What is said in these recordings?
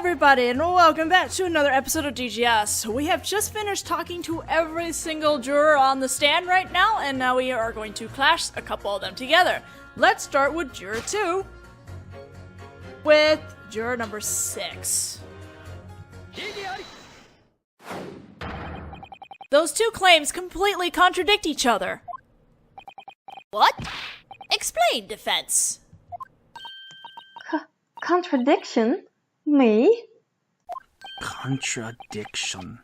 everybody, and welcome back to another episode of DGS. We have just finished talking to every single juror on the stand right now, and now we are going to clash a couple of them together. Let's start with Juror 2, with Juror number 6. Those two claims completely contradict each other. What? Explain, defense. Contradiction? Me? Contradiction.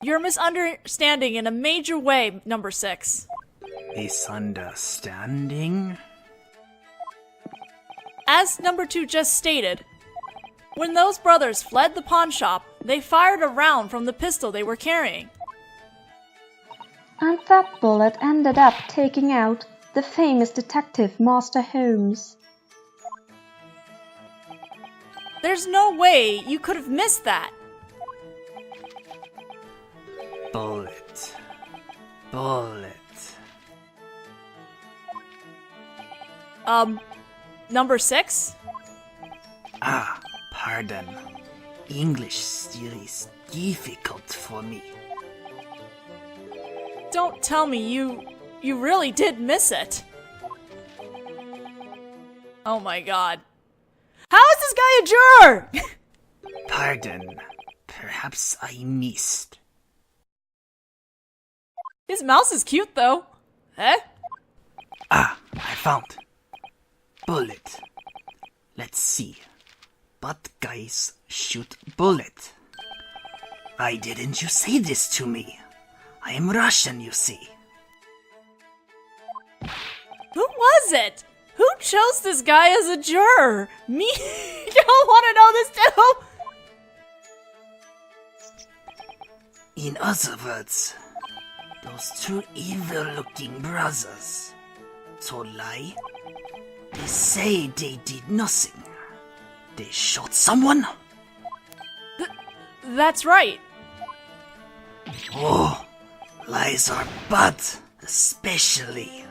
You're misunderstanding in a major way, number 6. Misunderstanding? As number 2 just stated, when those brothers fled the pawn shop, they fired a round from the pistol they were carrying. And that bullet ended up taking out the famous detective Master Holmes. There's no way you could have missed that. Bullet. Number 6? Pardon. English still is difficult for me. Don't tell me you really did miss it. Oh my god. How is this guy a juror? Pardon. Perhaps I missed. His mouse is cute though. Eh? I found. Bullet. Let's see. But guys shoot bullet. Why didn't you say this to me? I am Russian, you see. Who was it? Who chose this guy as a juror? Me? Y'all want to know this too? In other words, those two evil-looking brothers told lie. They say they did nothing. They shot someone? That's right. Oh, lies are bad, especially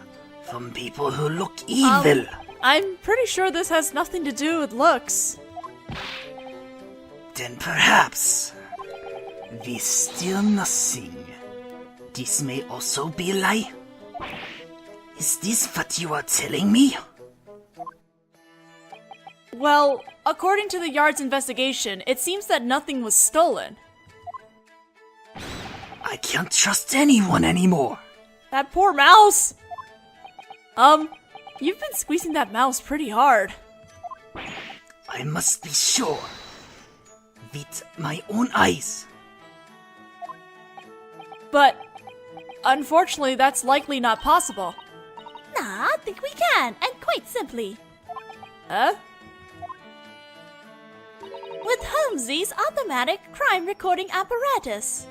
from people who look evil. I'm pretty sure this has nothing to do with looks. Then perhaps we steal nothing. This may also be a lie. Is this what you are telling me? Well, according to the Yard's investigation, it seems that nothing was stolen. I can't trust anyone anymore. That poor mouse! You've been squeezing that mouse pretty hard. I must be sure. With my own eyes. But, unfortunately, that's likely not possible. Nah, I think we can, and quite simply. Huh? With Holmesy's automatic crime recording apparatus.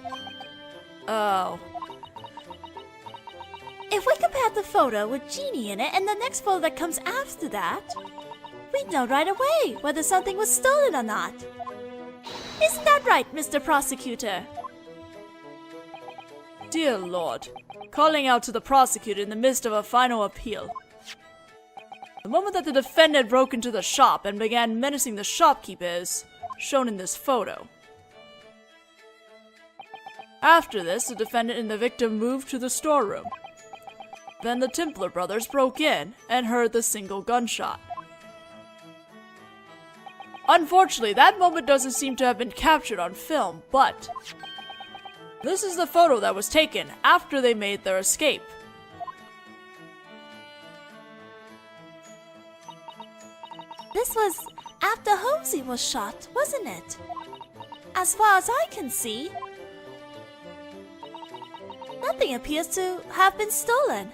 Oh. If we compare the photo with Genie in it and the next photo that comes after that, we'd know right away whether something was stolen or not. Isn't that right, Mr. Prosecutor? Dear Lord, calling out to the prosecutor in the midst of a final appeal. The moment that the defendant broke into the shop and began menacing the shopkeeper is shown in this photo. After this, the defendant and the victim moved to the storeroom. Then the Templar brothers broke in and heard the single gunshot. Unfortunately, that moment doesn't seem to have been captured on film, but this is the photo that was taken after they made their escape. This was after Holmesy was shot, wasn't it? As far as I can see, nothing appears to have been stolen.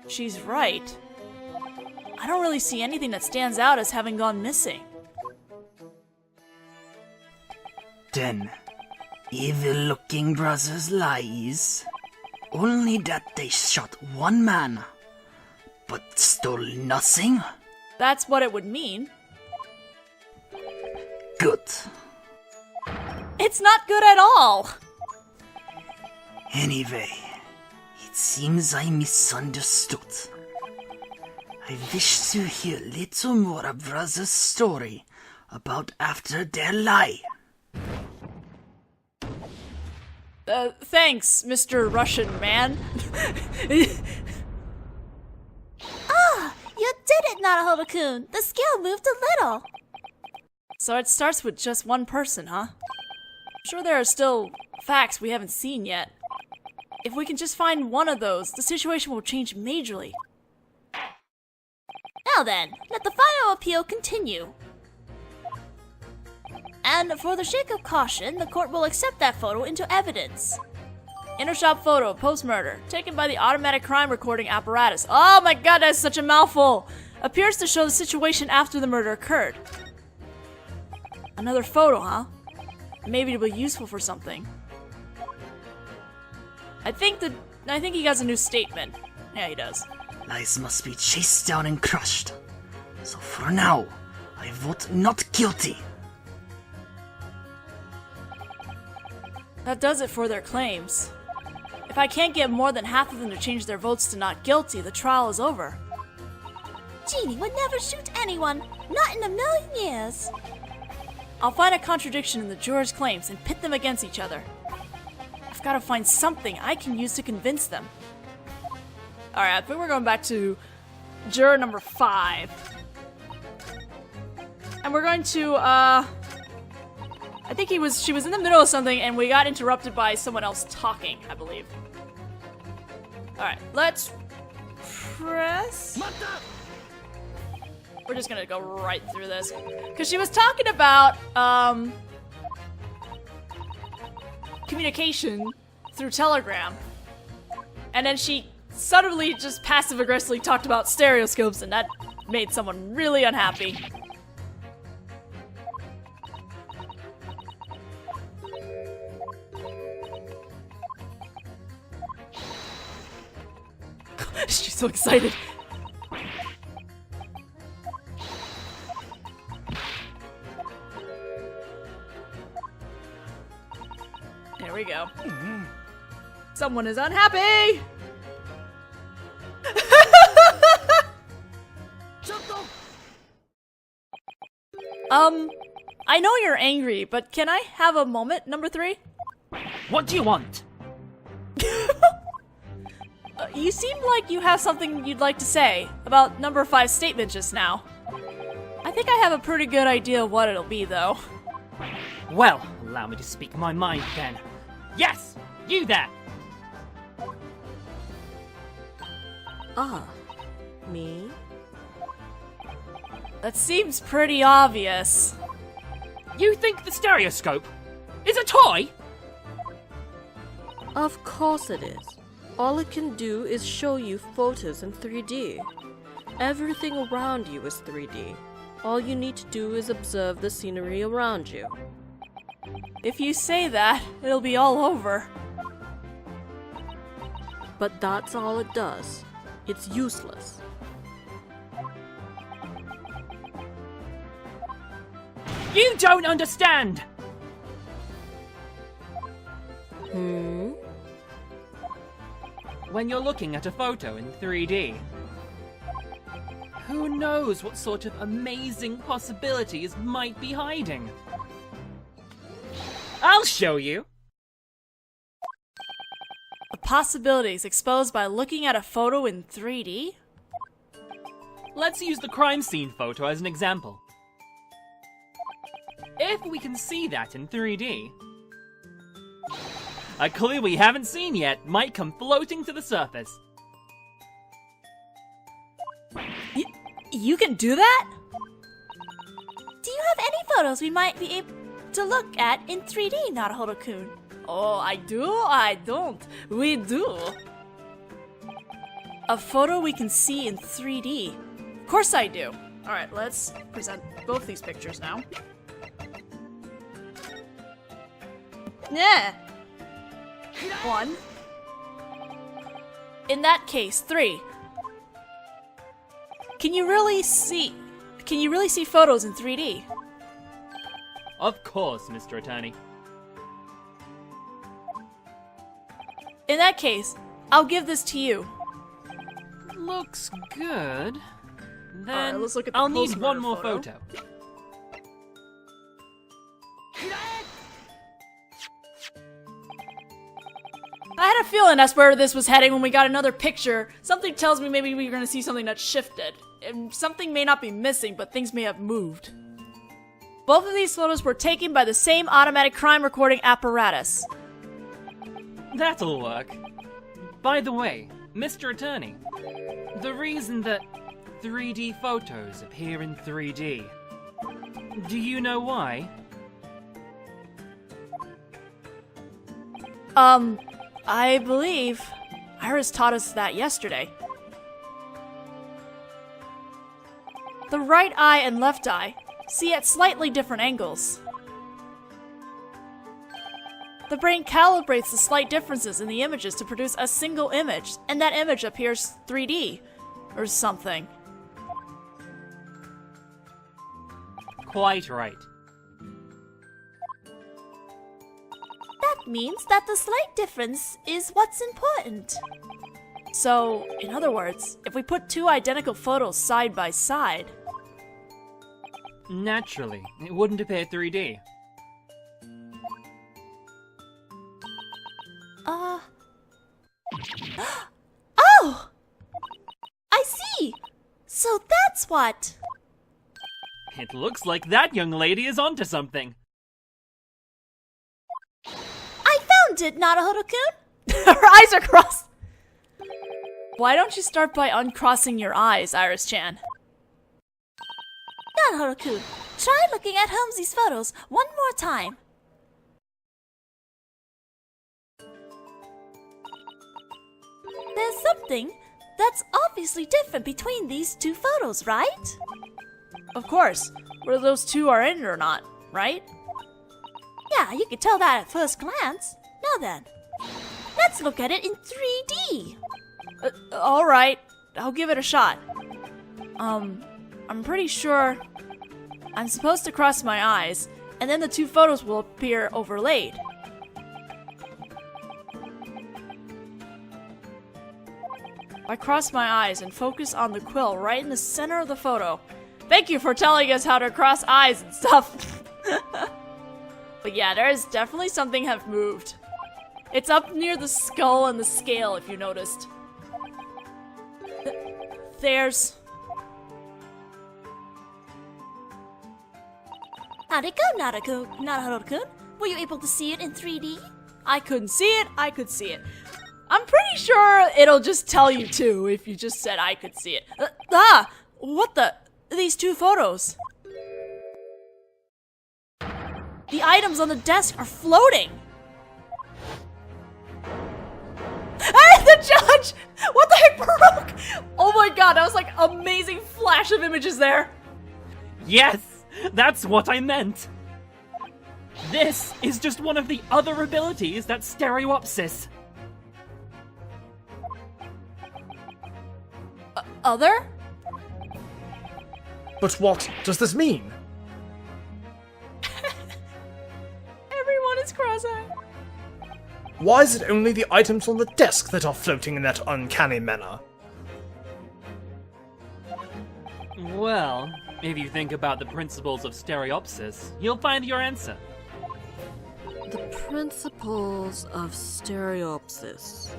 She's right. I don't really see anything that stands out as having gone missing. Then, evil-looking brothers lies. Only that they shot one man, but stole nothing? That's what it would mean. Good. It's not good at all! Anyway, it's seems I misunderstood. I wish to hear a little more of brother's story about after their lie. Thanks, Mr. Russian man. You did it, Naruhodō-kun! The scale moved a little! So it starts with just one person, huh? I'm sure there are still facts we haven't seen yet. If we can just find one of those, the situation will change majorly. Now then, let the final appeal continue. And for the sake of caution, the court will accept that photo into evidence. Intershop photo, post-murder, taken by the automatic crime recording apparatus. Oh my god, that's such a mouthful! Appears to show the situation after the murder occurred. Another photo, huh? Maybe it'll be useful for something. I think he has a new statement. Yeah, he does. Lies must be chased down and crushed. So for now, I vote not guilty. That does it for their claims. If I can't get more than half of them to change their votes to not guilty, the trial is over. Genie would never shoot anyone, not in a million years. I'll find a contradiction in the jurors' claims and pit them against each other. I've got to find something I can use to convince them. Alright, I think we're going back to juror number 5. And we're going to, I think she was in the middle of something and we got interrupted by someone else talking, I believe. Alright, let's press. We're just gonna go right through this. Because she was talking about, communication through Telegram. And then she suddenly just passive-aggressively talked about stereoscopes and that made someone really unhappy. She's so excited. There we go. Someone is unhappy! I know you're angry, but can I have a moment, number 3? What do you want? You seem like you have something you'd like to say about number 5's statement just now. I think I have a pretty good idea of what it'll be, though. Well, allow me to speak my mind then. Yes! You there! Ah, me? That seems pretty obvious. You think the stereoscope is a toy? Of course it is. All it can do is show you photos in 3D. Everything around you is 3D. All you need to do is observe the scenery around you. If you say that, it'll be all over. But that's all it does. It's useless. You don't understand! When you're looking at a photo in 3D, who knows what sort of amazing possibilities might be hiding? I'll show you! The possibilities exposed by looking at a photo in 3D? Let's use the crime scene photo as an example. If we can see that in 3D, a clue we haven't seen yet might come floating to the surface. You can do that? Do you have any photos we might be able to look at in 3D, Naruhodō-kun? Oh, I do? I don't. We do. A photo we can see in 3D. Of course I do. Alright, let's present both these pictures now. Yeah. 1. In that case, 3. Can you really see photos in 3D? Of course, Mr. Attorney. In that case, I'll give this to you. Looks good. Then Alright, let's look at the I'll need closer one more photo. photo. I had a feeling that's where this was heading when we got another picture. Something tells me maybe we're gonna see something that shifted. And something may not be missing, but things may have moved. Both of these photos were taken by the same automatic crime recording apparatus. That'll work. By the way, Mr. Attorney, the reason that 3D photos appear in 3D, do you know why? I believe Iris taught us that yesterday. The right eye and left eye see at slightly different angles. The brain calibrates the slight differences in the images to produce a single image, and that image appears 3D, or something. Quite right. That means that the slight difference is what's important. So, in other words, if we put two identical photos side by side... Naturally, it wouldn't appear 3D. Oh! I see! So that's what... It looks like that young lady is onto something. I found it, Naruhodō-kun! Her eyes are crossed! Why don't you start by uncrossing your eyes, Iris-chan? Naruhodō-kun, try looking at Holmesy's photos one more time. There's something that's obviously different between these two photos, right? Of course, whether those two are in it or not, right? Yeah, you can tell that at first glance. Now then, let's look at it in 3D. Alright, I'll give it a shot. I'm pretty sure I'm supposed to cross my eyes, and then the two photos will appear overlaid. I cross my eyes and focus on the quill right in the center of the photo. Thank you for telling us how to cross eyes and stuff. But yeah, there is definitely something have moved. It's up near the skull and the scale, if you noticed. There's... How'd it go, Naruhodō-kun? Were you able to see it in 3D? I couldn't see it, I could see it. I'm pretty sure it'll just tell you too if you just said I could see it. What the? These two photos. The items on the desk are floating. Hey, the judge! What the heck broke? Oh my god, that was like amazing flash of images there. Yes, that's what I meant. This is just one of the other abilities that's Stereopsis. Other? But what does this mean? Everyone is cross-eyed. Why is it only the items on the desk that are floating in that uncanny manner? Well, if you think about the principles of Stereopsis, you'll find your answer. The principles of Stereopsis.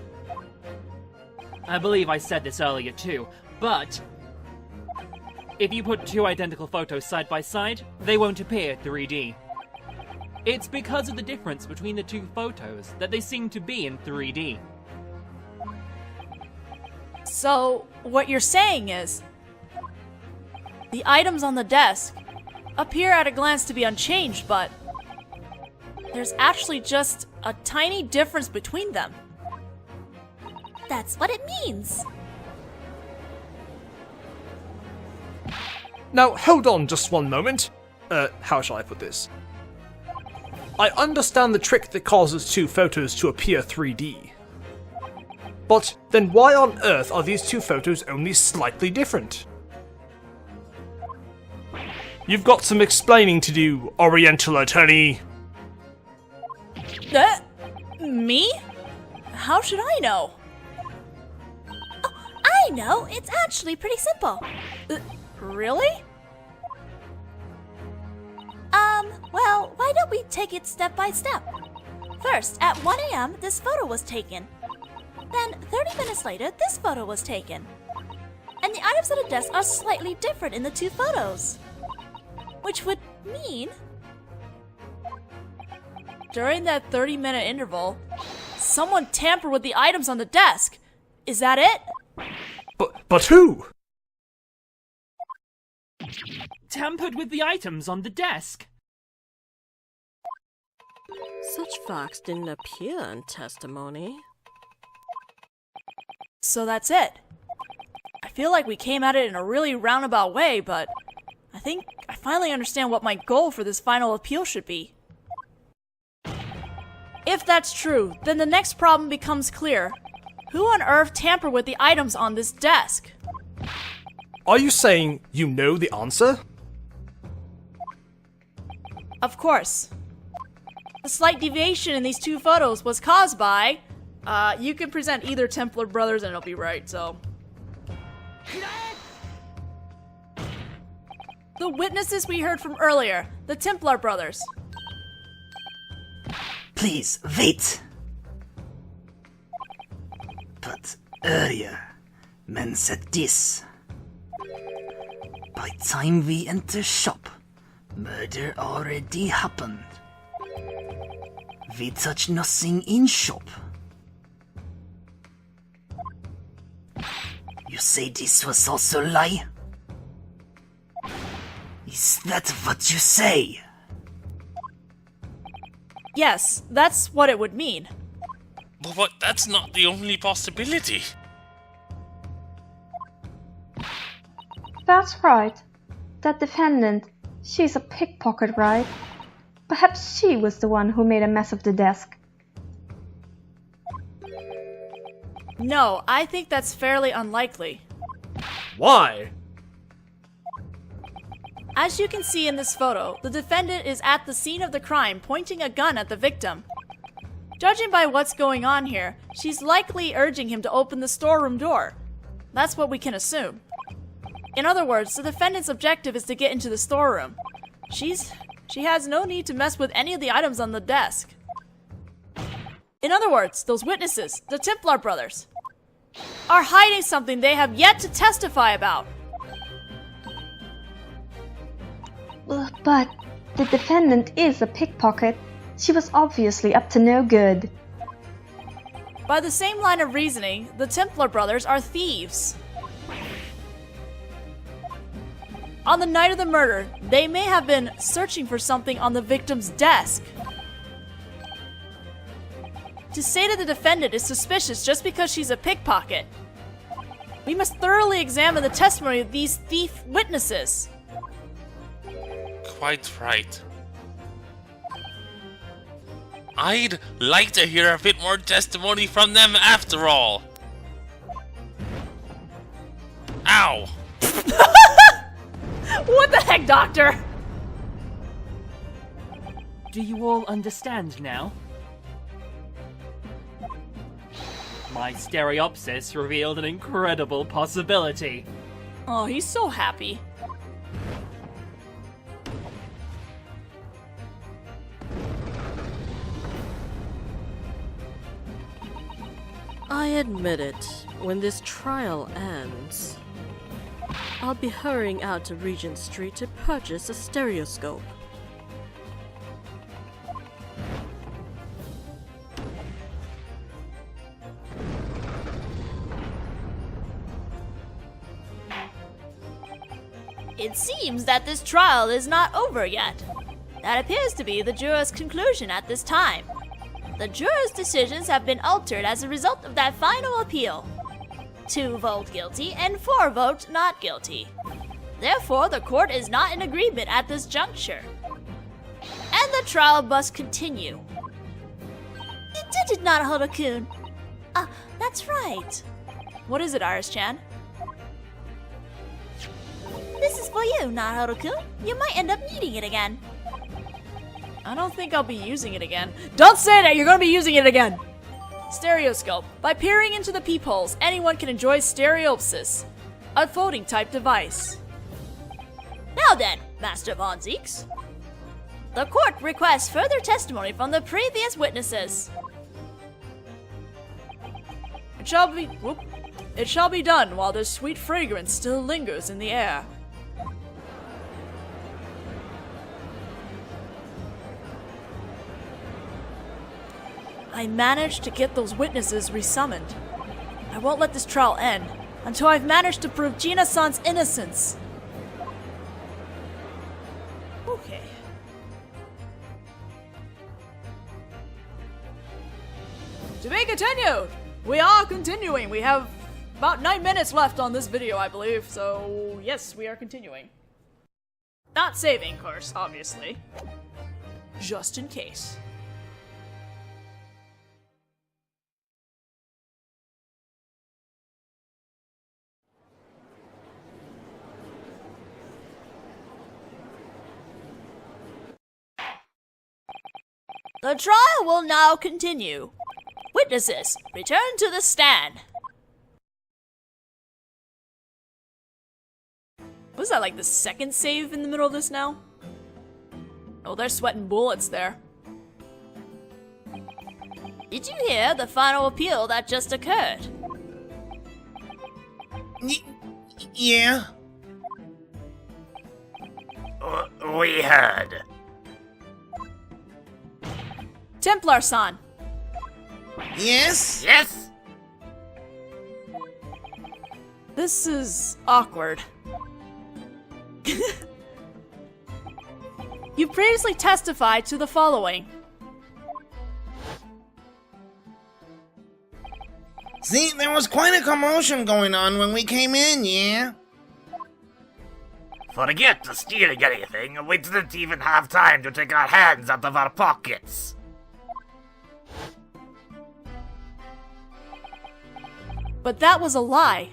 I believe I said this earlier too, but if you put two identical photos side by side, they won't appear 3D. It's because of the difference between the two photos that they seem to be in 3D. So, what you're saying is, the items on the desk appear at a glance to be unchanged, but there's actually just a tiny difference between them. That's what it means. Now, hold on just one moment. How shall I put this? I understand the trick that causes two photos to appear 3D. But then why on earth are these two photos only slightly different? You've got some explaining to do, Oriental Attorney. Me? How should I know? I know, it's actually pretty simple. Really? Well, why don't we take it step by step? First, at 1 a.m., this photo was taken. Then, 30 minutes later, this photo was taken. And the items on the desk are slightly different in the two photos. Which would mean... During that 30-minute interval, someone tampered with the items on the desk. Is that it? But who? Tampered with the items on the desk. Such facts didn't appear in testimony. So that's it. I feel like we came at it in a really roundabout way, but I think I finally understand what my goal for this final appeal should be. If that's true, then the next problem becomes clear. Who on earth tampered with the items on this desk? Are you saying you know the answer? Of course. The slight deviation in these two photos was caused by... you can present either Templar brothers and it'll be right, so... The witnesses we heard from earlier, the Templar brothers. Please, wait. But earlier, men said this. By time we enter shop, murder already happened. We touch nothing in shop. You say this was also lie? Is that what you say? Yes, that's what it would mean. But that's not the only possibility. That's right. That defendant, she's a pickpocket, right? Perhaps she was the one who made a mess of the desk. No, I think that's fairly unlikely. Why? As you can see in this photo, the defendant is at the scene of the crime pointing a gun at the victim. Judging by what's going on here, she's likely urging him to open the storeroom door. That's what we can assume. In other words, the defendant's objective is to get into the storeroom. She has no need to mess with any of the items on the desk. In other words, those witnesses, the Templar brothers, are hiding something they have yet to testify about. But the defendant is a pickpocket. She was obviously up to no good. By the same line of reasoning, the Templar brothers are thieves. On the night of the murder, they may have been searching for something on the victim's desk. To say that the defendant is suspicious just because she's a pickpocket, we must thoroughly examine the testimony of these thief witnesses. Quite right. I'd like to hear a bit more testimony from them after all. Ow! What the heck, Doctor? Do you all understand now? My stereopsis revealed an incredible possibility. Oh, he's so happy. I admit it, when this trial ends, I'll be hurrying out to Regent Street to purchase a stereoscope. It seems that this trial is not over yet. That appears to be the juror's conclusion at this time. The jurors' decisions have been altered as a result of that final appeal. 2 vote guilty and 4 vote not guilty. Therefore, the court is not in agreement at this juncture. And the trial must continue. You did it, Naruhodō-kun. That's right. What is it, Iris-chan? This is for you, Naruhodō-kun. You might end up needing it again. I don't think I'll be using it again. Don't say that! You're gonna be using it again! Stereoscope. By peering into the peepholes, anyone can enjoy stereopsis, a voting-type device. Now then, Master Von Zeeks. The court requests further testimony from the previous witnesses. It shall be done while the sweet fragrance still lingers in the air. I managed to get those witnesses resummoned. I won't let this trial end until I've managed to prove Gina-san's innocence. Okay. To be continued! We are continuing. We have about 9 minutes left on this video, I believe. So, yes, we are continuing. Not saving, of course, obviously. Just in case. The trial will now continue. Witnesses, return to the stand. Was that like the second save in the middle of this now? Oh, they're sweating bullets there. Did you hear the final appeal that just occurred? Yeah? We heard. Templar-san. Yes? Yes? This is awkward. You previously testified to the following. See, there was quite a commotion going on when we came in, yeah? Forget stealing anything. We didn't even have time to take our hands out of our pockets. But that was a lie.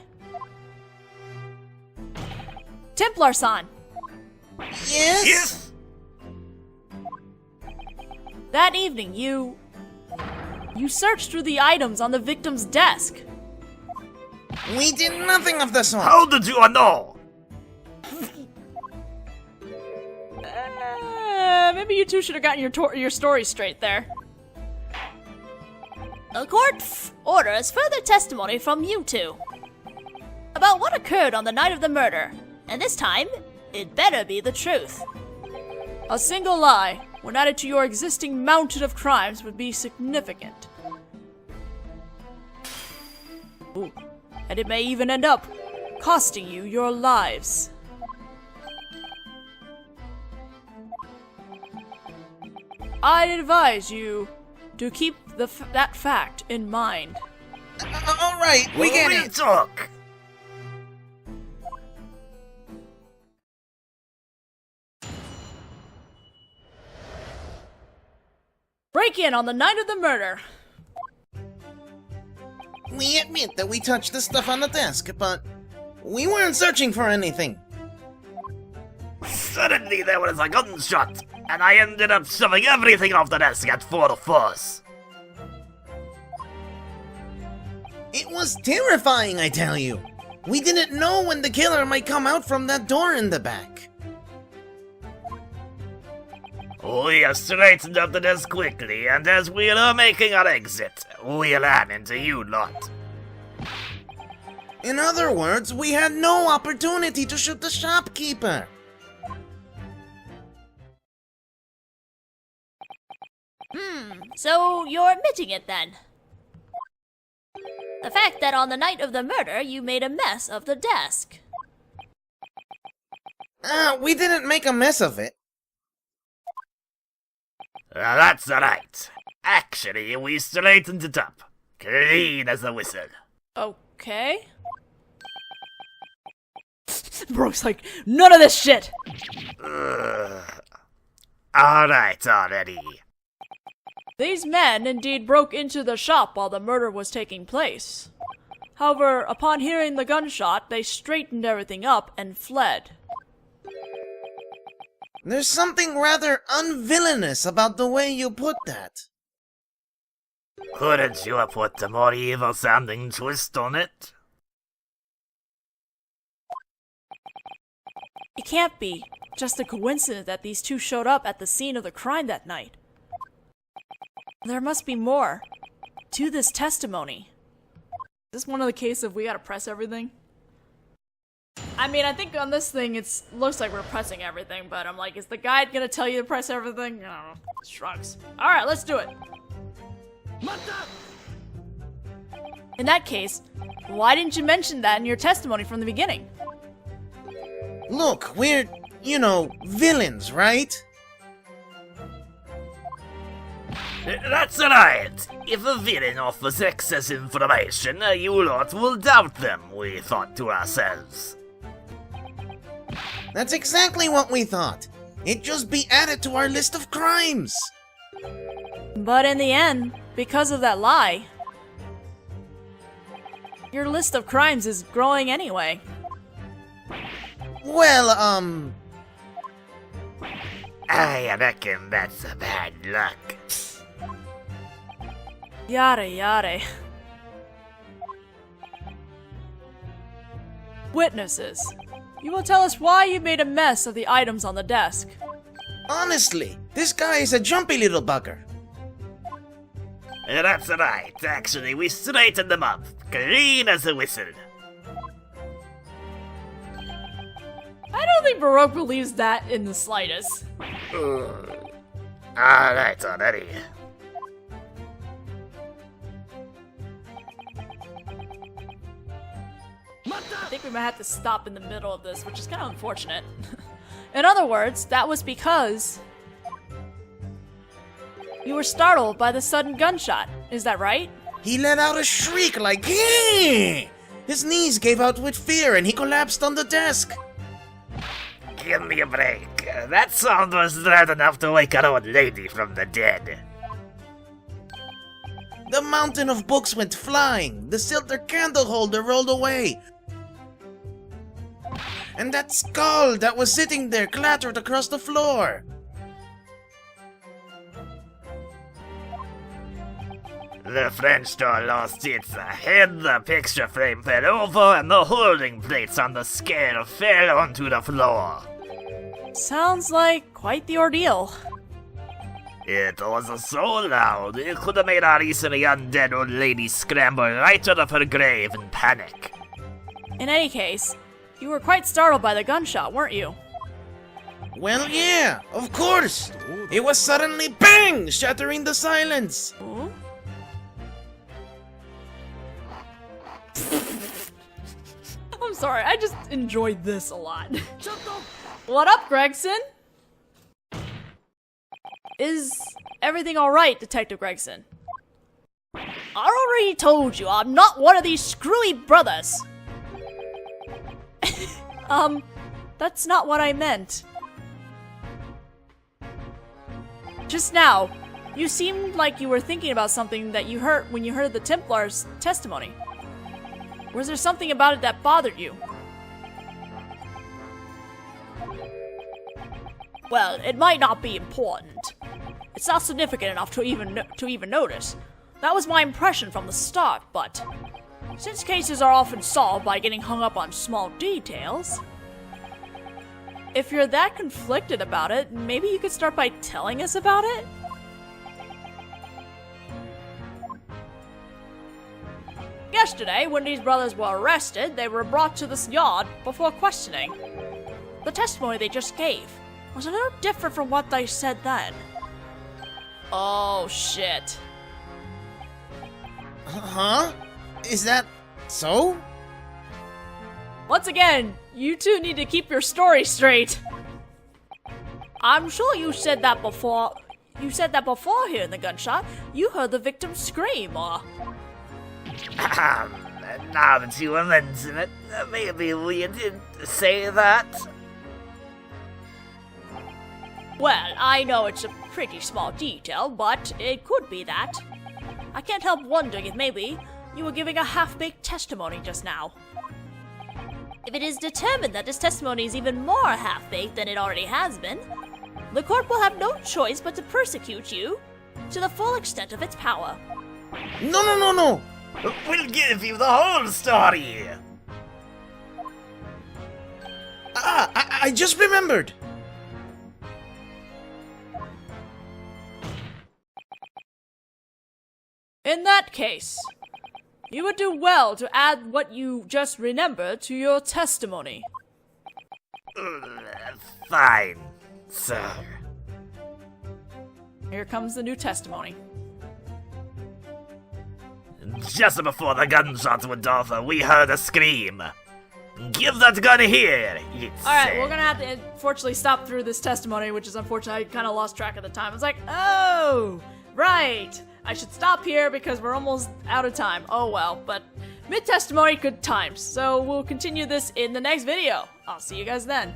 Templar-san. Yes? Yes? That evening, you searched through the items on the victim's desk. We did nothing of the sort. How did you know? Maybe you two should have gotten your story straight there. The court orders further testimony from you two about what occurred on the night of the murder, and this time, it better be the truth. A single lie, when added to your existing mountain of crimes, would be significant. Ooh. And it may even end up costing you your lives. I advise you to keep that fact in mind. Alright, we get it. Talk. Break in on the night of the murder. We admit that we touched the stuff on the desk, but we weren't searching for anything. Suddenly there was a gunshot, and I ended up shoving everything off the desk at full force. It was terrifying, I tell you. We didn't know when the killer might come out from that door in the back. We have straightened up the desk quickly, and as we are making our exit, we ran into you lot. In other words, we had no opportunity to shoot the shopkeeper. So you're admitting it then? The fact that on the night of the murder you made a mess of the desk. We didn't make a mess of it. That's right. Actually, we straightened it up. Clean as a whistle. Okay. Brooke's like, none of this shit! Alright already. These men indeed broke into the shop while the murder was taking place. However, upon hearing the gunshot, they straightened everything up and fled. There's something rather unvillainous about the way you put that. Couldn't you have put a more evil-sounding twist on it? It can't be just a coincidence that these two showed up at the scene of the crime that night. There must be more to this testimony. Is this one of the cases of we gotta press everything? I mean, I think on this thing it looks like we're pressing everything, but I'm like, is the guide gonna tell you to press everything? I don't know. Shrugs. Alright, let's do it. In that case, why didn't you mention that in your testimony from the beginning? Look, we're, villains, right? That's right. If a villain offers excess information, you lot will doubt them, we thought to ourselves. That's exactly what we thought. It'd just be added to our list of crimes. But in the end, because of that lie, your list of crimes is growing anyway. Well, I reckon that's a bad luck. Yada yada. Witnesses, you will tell us why you made a mess of the items on the desk. honestly, this guy is a jumpy little bugger. That's right. Actually, we straightened them up. Clean as a whistle. I don't think Baroque believes that in the slightest. Alright, already. I think we might have to stop in the middle of this, which is kind of unfortunate. In other words, that was because you were startled by the sudden gunshot. Is that right? He let out a shriek like, "Hee!" His knees gave out with fear and he collapsed on the desk. Give me a break. That sound was loud enough to wake an old lady from the dead. The mountain of books went flying. The silver candle holder rolled away. And that skull that was sitting there clattered across the floor. The French door lost its head, the picture frame fell over, and the holding plates on the scale fell onto the floor. Sounds like quite the ordeal. It was so loud, it could have made our easily undead old lady scramble right out of her grave in panic. In any case, you were quite startled by the gunshot, weren't you? Well, yeah, of course. It was suddenly bang, shattering the silence. Ooh. I'm sorry, I just enjoyed this a lot. What up, Gregson? Is everything alright, Detective Gregson? I already told you, I'm not one of these screwy brothers. That's not what I meant. Just now, you seemed like you were thinking about something that you heard when you heard the Templar's testimony. Was there something about it that bothered you? Well, it might not be important. It's not significant enough to even notice. That was my impression from the start, but since cases are often solved by getting hung up on small details, If you're that conflicted about it, maybe you could start by telling us about it? yesterday, when these brothers were arrested, they were brought to this yard before questioning. The testimony they just gave was a little different from what they said then. Oh, shit. Huh? Is that so? Once again, you two need to keep your story straight. I'm sure you said that before. You said that before hearing the gunshot. You heard the victim scream, or... Now that you mention it, maybe we did say that. Well, I know it's a pretty small detail, but it could be that. I can't help wondering if maybe you were giving a half-baked testimony just now. If it is determined that this testimony is even more half-baked than it already has been, the court will have no choice but to persecute you to the full extent of its power. No. We'll give you the whole story. I just remembered. In that case, you would do well to add what you just remembered to your testimony. Fine, sir. Here comes the new testimony. Just before the gunshots went off, we heard a scream. Give that gun here, it Alright, said. we're gonna have to unfortunately stop through this testimony, which is unfortunate. I kind of lost track of the time. I was like, oh, right. I should stop here because we're almost out of time. Oh well, but mid-testimony, good times. So we'll continue this in the next video. I'll see you guys then.